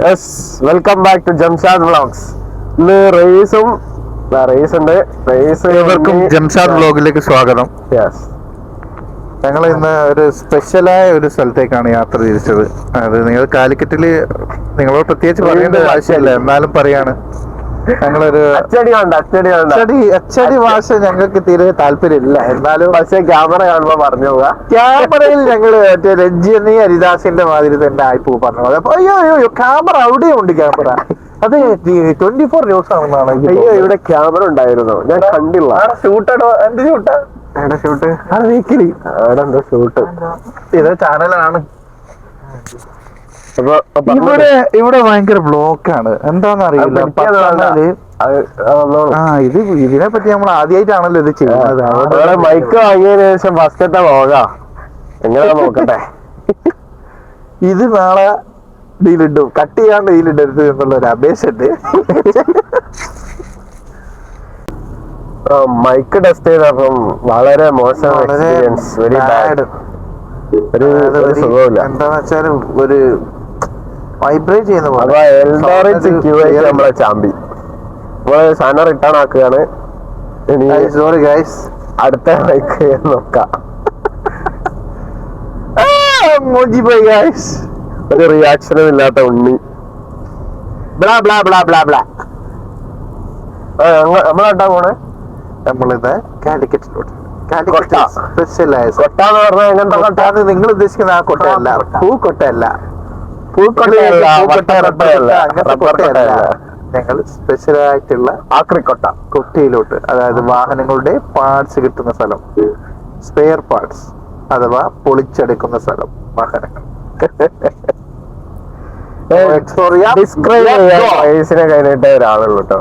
Yes, welcome back to Jamshad vlogs. ഇന്ന് race ഉണ്ട്. ഏവർക്കും ജംഷാദ് വ്ളോഗിലേക്ക് സ്വാഗതം. യെസ്, ഞങ്ങൾ ഇന്ന് ഒരു സ്പെഷ്യലായ ഒരു സ്ഥലത്തേക്കാണ് യാത്ര തിരിച്ചത്. അത് നിങ്ങൾ കാലിക്കറ്റില് നിങ്ങളോട് പ്രത്യേകിച്ച് പറയേണ്ട ആവശ്യമില്ല, എന്നാലും പറയാണ്. ഞങ്ങളൊരു അച്ചടി ഭാഷ ഞങ്ങൾക്ക് തീരെ താല്പര്യമില്ല, എന്നാലും പക്ഷേ ക്യാമറ കാണുമ്പോ പറഞ്ഞു പോവുക. ക്യാമറയിൽ ഞങ്ങള് മറ്റേ രഞ്ജിനി ഹരിദാസിന്റെ മാതിരി തന്നെ ആയിപ്പോ പറഞ്ഞു പോയത്. അപ്പൊ അയ്യോ ക്യാമറ അവിടെയും ഉണ്ട്. ക്യാമറ അത് 24 ന്യൂസ് ആണെന്നാണ്. അയ്യോ, ഇവിടെ ക്യാമറ ഉണ്ടായിരുന്നു, ഞാൻ കണ്ടില്ല. ഷൂട്ടാണോ? എന്ത് ഷൂട്ടാ? ഷൂട്ട് എന്തോ ഷൂട്ട്. ഇത് ചാനലാണ്. ഇവിടെ ഇവിടെ ഭയങ്കര ബ്ലോക്കാണ്, എന്താന്ന് അറിയില്ല. ഇതിനെ പറ്റി നമ്മൾ ആദ്യമായിട്ടാണല്ലോ ഇത് ചെയ്യുന്നത്. അവിടെ മൈക്ക് വാങ്ങിയതിനു ശേഷം ഫസ്റ്റത്തെ വ്ളോഗാ. എങ്ങനെ നോക്കട്ടെ. ഇത് നാളെ ഡീലിടും, കട്ട് ചെയ്യാണ്ട് ഡീലിടരുത് എന്നുള്ള ഒരു അപേക്ഷയുണ്ട്. മൈക്ക് ടെസ്റ്റ് ചെയ്തപ്പം വളരെ മോശം എക്സ്പീരിയൻസ്. Very bad. ഒരു സുഖമില്ല. എന്താന്ന് വെച്ചാൽ ഒരു വൈബ്രേറ്റ് ചെയ്യുന്ന പോലെ. നമ്മളെ ചാമ്പി നമ്മള് സാധനം റിട്ടേൺ ആക്കുകയാണ്. സോറി ഗൈസ്, അടുത്ത മൈക്ക് നോക്കാം. ഒരു റിയാക്ഷനും ഇല്ലാത്ത ഉണ്ണി. നമ്മളെട്ടാ പോണേ. നമ്മളിത് കാലിക്കറ്റിലോട്ട്. സ്പെഷ്യലായ കൊട്ടാന്ന് പറഞ്ഞാൽ എങ്ങനത്തെ കൊട്ടാന്ന് നിങ്ങൾ ഉദ്ദേശിക്കുന്ന ആ കൊട്ടയല്ല, പൂക്കൊട്ടയല്ല. അങ്ങനത്തെ കൊട്ടയല്ല. ഞങ്ങൾ സ്പെഷ്യൽ ആയിട്ടുള്ള ആക്രിക്കൊട്ട കൊട്ടയിലോട്ട്, അതായത് വാഹനങ്ങളുടെ പാർട്സ് കിട്ടുന്ന സ്ഥലം, സ്പെയർ പാർട്സ് അഥവാ പൊളിച്ചെടുക്കുന്ന സ്ഥലം, വാഹനങ്ങൾ. ഡിസ്ക്രൈബിനെ കഴിഞ്ഞിട്ടേ ഒരാളുള്ളൂ കേട്ടോ.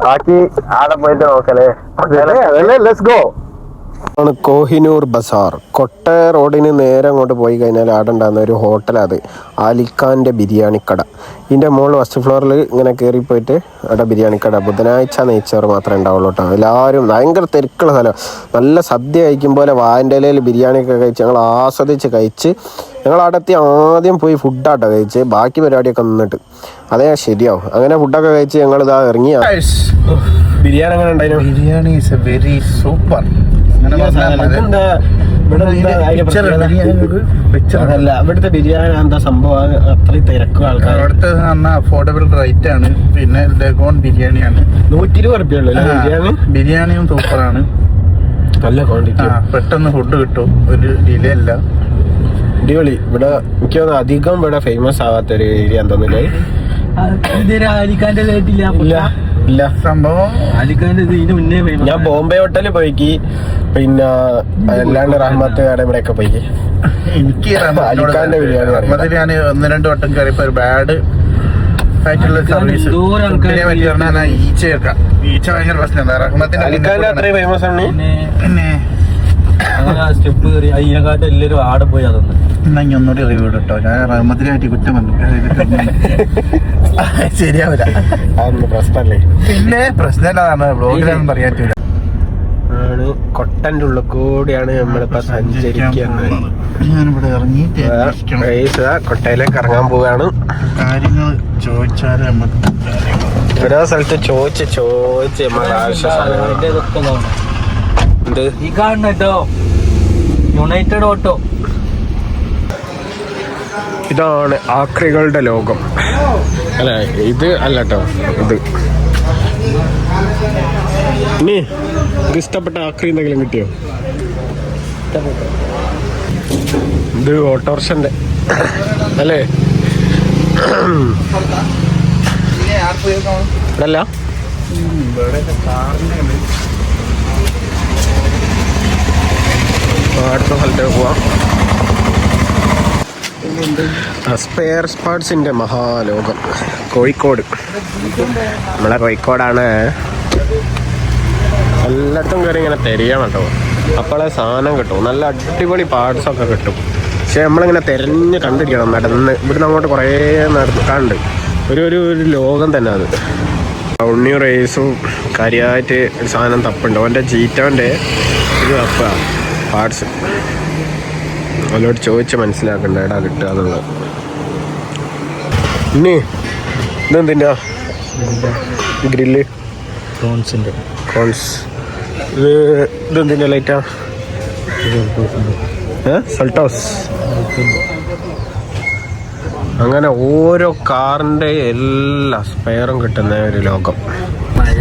ബാക്കി ആടെ പോയിട്ട് നോക്കലേ. Let's go. കോഹിനൂർ ബസാർ. കൊട്ട റോഡിന് നേരെ അങ്ങോട്ട് പോയി കഴിഞ്ഞാൽ ആടെ ഉണ്ടാകുന്ന ഒരു ഹോട്ടൽ, അത് ആലിഖാൻ്റെ ബിരിയാണിക്കട. ഇതിൻ്റെ മുകളിൽ ഫസ്റ്റ് ഫ്ലോറിൽ ഇങ്ങനെ കയറിപ്പോയിട്ട് അവിടെ ബിരിയാണിക്കട. ബുധനാഴ്ച നെയ്ച്ചോറ് മാത്രമേ ഉണ്ടാവുള്ളൂ കേട്ടോ. എല്ലാവരും ഭയങ്കര തിരക്കുള്ള സ്ഥലം. നല്ല സദ്യ കഴിക്കും പോലെ വായൻ്റെ ഇലയിൽ ബിരിയാണിയൊക്കെ കഴിച്ച് ഞങ്ങൾ ആസ്വദിച്ച് കഴിച്ച് ഞങ്ങൾ അവിടെത്തി ആദ്യം പോയി ഫുഡാട്ടോ കഴിച്ച്, ബാക്കി പരിപാടിയൊക്കെ നിന്നിട്ട് അതേ ശരിയാവും. അങ്ങനെ ഫുഡൊക്കെ കഴിച്ച് ഞങ്ങൾ ഇതാ ഇറങ്ങി. ബിരിയാണി എങ്ങനെ ഉണ്ടായിരുന്നു? Biryani is A very super. ഇവിടുത്തെ ബിരിയാണി എന്താ സംഭവം? അത്രയും തിരക്കും ആൾക്കാർ. അവിടുത്തെ അഫോർഡബിൾ റേറ്റ് ആണ്. പിന്നെ ലഗോൺ ബിരിയാണിയാണ്. 120 ബിരിയാണി. ബിരിയാണിയും സൂപ്പറാണ്, നല്ല ക്വാണ്ടിറ്റി. പെട്ടെന്ന് ഫുഡ് കിട്ടും, ഒരു ഡിലേ അല്ല. അടിപൊളി. ഇവിടെ എനിക്ക് തോന്നുന്നു അധികം ഇവിടെ ഫേമസ് ആവാത്തൊരു ഏരിയ എന്താന്നില്ലേ. ഇല്ല സംഭവം ഞാൻ ബോംബെ ഹോട്ടലിൽ പോയിക്ക്, പിന്നെ അല്ലാണ്ട് റഹ്മത്ത് കട ഇവിടെയൊക്കെ പോയിക്ക്. എനിക്ക് അലിഖാന്റെ ബിരിയാണി ഞാൻ 1-2 വട്ടം കയറിയപ്പോ ഒരു ബാഡ് ആയിട്ടുള്ള സർവീസ്. ഈച്ച ഭയങ്കര പ്രശ്നമാണ്. റഹ്മത്തിന്റെ അലിഖാന്റെ അത്രയും ഫേമസ് ആണ്. പിന്നെ സ്റ്റെപ്പ് കയറി അതിനെക്കാട്ടും എല്ലാവരും ആടെ പോയി. അതൊന്നും എന്നാ ഒന്നുകൂടി റിവ്യൂ കേട്ടോ. ഞാൻ റഹ്മത്തിനായിട്ട് കുറ്റം വന്നു. ശരിയാവില്ല, അതൊന്നും പ്രശ്നമല്ലേ. പിന്നെ പ്രശ്നമല്ല, ബ്ലോഗിലൊന്നും പറയാൻ പറ്റൂല. കൊട്ടന്റെ ഉള്ളിൽ കൂടിയാണ് നമ്മളിപ്പോ സഞ്ചരിക്കുന്നത്. ഞാനിവിടെ ഇറങ്ങിയിട്ട് കൊട്ടയിലേക്ക് ഇറങ്ങാൻ പോവുകയാണ്. കാര്യങ്ങൾ ചോദിച്ചാലേ നമുക്ക് ഓരോ സ്ഥലത്ത് ചോദിച്ച് നമ്മളെ ആവശ്യ യുണൈറ്റഡ് ഓട്ടോ. ഇതാണ് ആക്രികളുടെ ലോകം. അല്ല, ഇത് അല്ല കേട്ടോ. ഇനി ഇത് ഇഷ്ടപ്പെട്ട ആക്രി എന്തെങ്കിലും കിട്ടിയോ? ഇത് ഓട്ടോറിക്ഷന്റെ അല്ലേ? ഇതല്ല, അടുത്ത സ്ഥലത്തേക്ക് പോവാം. സ്പെയർ പാർട്സിന്റെ മഹാലോകം കോഴിക്കോട്. നമ്മളെ കോഴിക്കോടാണ്. എല്ലായിടത്തും കയറി ഇങ്ങനെ തിരയണം കേട്ടോ, അപ്പോഴേ സാധനം കിട്ടും. നല്ല അടിപൊളി പാർട്സൊക്കെ കിട്ടും. പക്ഷെ നമ്മളിങ്ങനെ തിരഞ്ഞ് കണ്ടിരിക്കണം. നടന്ന് ഇവിടുന്ന് അങ്ങോട്ട് കുറേ നടക്കാണ്ട് ഒരു ലോകം തന്നെ അത്. ഉണ്ണി റേസും കാര്യമായിട്ട് ഒരു സാധനം തപ്പുണ്ട്. അവൻ്റെ ജീറ്റോൻ്റെ ഇത് തപ്പുക പാർട്സ്. അവനോട് ചോദിച്ച് മനസ്സിലാക്കണ്ട എടാ കിട്ടുക എന്നുള്ളത്. ഇനി ഇതെന്തിനാ ഗ്രില്ല് കോൺസ് ഇതെന്തിനാ ലൈറ്റാ സൾട്ടോസ്. അങ്ങനെ ഓരോ കാറിന്റെ എല്ലാ സ്പെയറും കിട്ടുന്ന ഒരു ലോകം.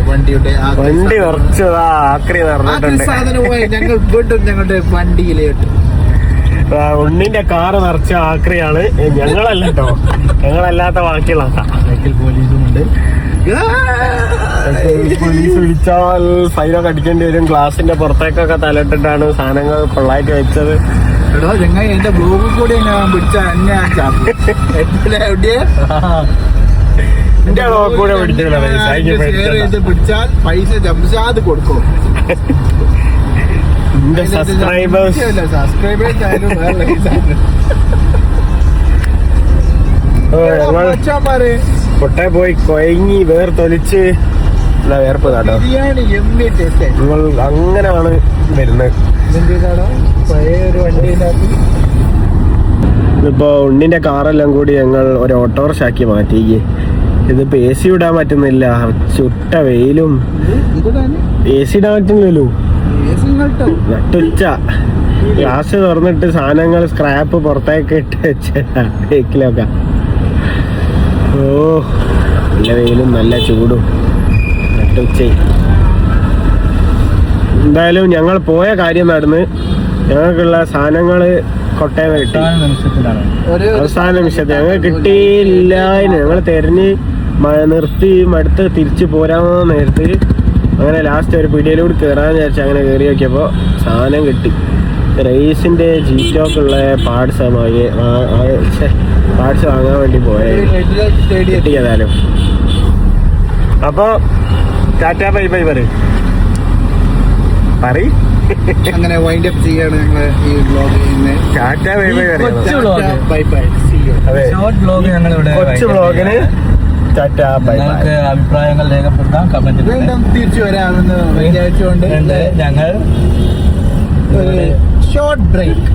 വണ്ടി നിറച്ചതാ ആക്രി നിറഞ്ഞിട്ടുണ്ട്. ഞങ്ങളുടെ വണ്ടിയിലോട്ട് ഉണ്ണിന്റെ കാറ് നിറച്ച ആക്രിയാണ്. ഞങ്ങളല്ല കേട്ടോ, ഞങ്ങളല്ലാത്ത ബാക്കിയുള്ള പോലീസുമുണ്ട്. പോലീസ് വിളിച്ചാൽ ഫൈനൊക്കെ അടിക്കേണ്ടി വരും. ഗ്ലാസിന്റെ പുറത്തേക്കൊക്കെ തലയിട്ടിട്ടാണ് സാധനങ്ങൾ കൊള്ളായിട്ട് വെച്ചത്. എടോ ചെങ്ങായി എന്റെ ബ്ലോഗിൽ കൂടി ഞാൻ പിടിച്ച എന്നെ എന്റെ കൂടെ പിടിച്ചാൽ പൈസ ജംഷാദ് കൊടുക്കും. എന്റെ സബ്സ്ക്രൈബേഴ്സ് കൊട്ടേ പോയി കൊയങ്ങി വേർത്തൊലിച്ച് വേർപ്പ് കേട്ടോ. ബിരിയാണി എമ്മി ടേസ്റ്റ്. നിങ്ങൾ അങ്ങനെയാണ് വരുന്നത്. പഴയ ഒരു വണ്ടിയിനകത്ത് ഇതിപ്പോ ഉണ്ണിന്റെ കാറെല്ലാം കൂടി ഞങ്ങൾ ഒരു ഓട്ടോറിക്ഷ ആക്കി മാറ്റി. ഇതിപ്പോ AC ഇടാൻ പറ്റുന്നില്ല, ചുട്ട വെയിലും. AC ഇടാൻ പറ്റുന്നില്ലല്ലോ, നട്ടുച്ച. ഗ്ലാസ് തുറന്നിട്ട് സാധനങ്ങൾ സ്ക്രാപ്പ് പുറത്തേക്ക് ഇട്ട് വെച്ചേക്കിലൊക്കെ. ഓ നല്ല വെയിലും നല്ല ചൂടും നട്ടുച്ച. എന്തായാലും ഞങ്ങൾ പോയ കാര്യം നടന്ന് ഞങ്ങൾക്കുള്ള സാധനങ്ങള് കൊട്ടയം കിട്ടി. അവസാന നിമിഷത്തിൽ ഞങ്ങൾ കിട്ടിയില്ല. ഞങ്ങൾ തെരഞ്ഞ് നിർത്തി മടുത്ത് തിരിച്ചു പോരാൻ നേരത്ത് അങ്ങനെ ലാസ്റ്റ് ഒരു പീടികയിലൂടെ കയറാന്ന് വിചാരിച്ചു. അങ്ങനെ കയറി നോക്കിയപ്പോൾ സാധനം കിട്ടി. റേസിന്റെ ജീറ്റോക്കുള്ള പാർട്സ് വാങ്ങാൻ വേണ്ടി കിട്ടിയതാലും. അപ്പൊ ടാറ്റാ ബൈ ബൈ പറയും. അങ്ങനെ വൈൻഡ് അപ്പ് ചെയ്യാണ് ഞങ്ങള് ഈ vlog. Tata bye bye bye bye. അതെ, കൊച്ചു വ്ലോഗിന് ടാറ്റാ ബൈ ബൈ. അഭിപ്രായങ്ങൾ രേഖപ്പെടുത്താം കമന്റിൽ. വീണ്ടും തിരിച്ചു വരാമെന്ന് വിചാരിച്ചുകൊണ്ട് ഞങ്ങൾ ഒരു ഷോർട്ട് ബ്രേക്ക്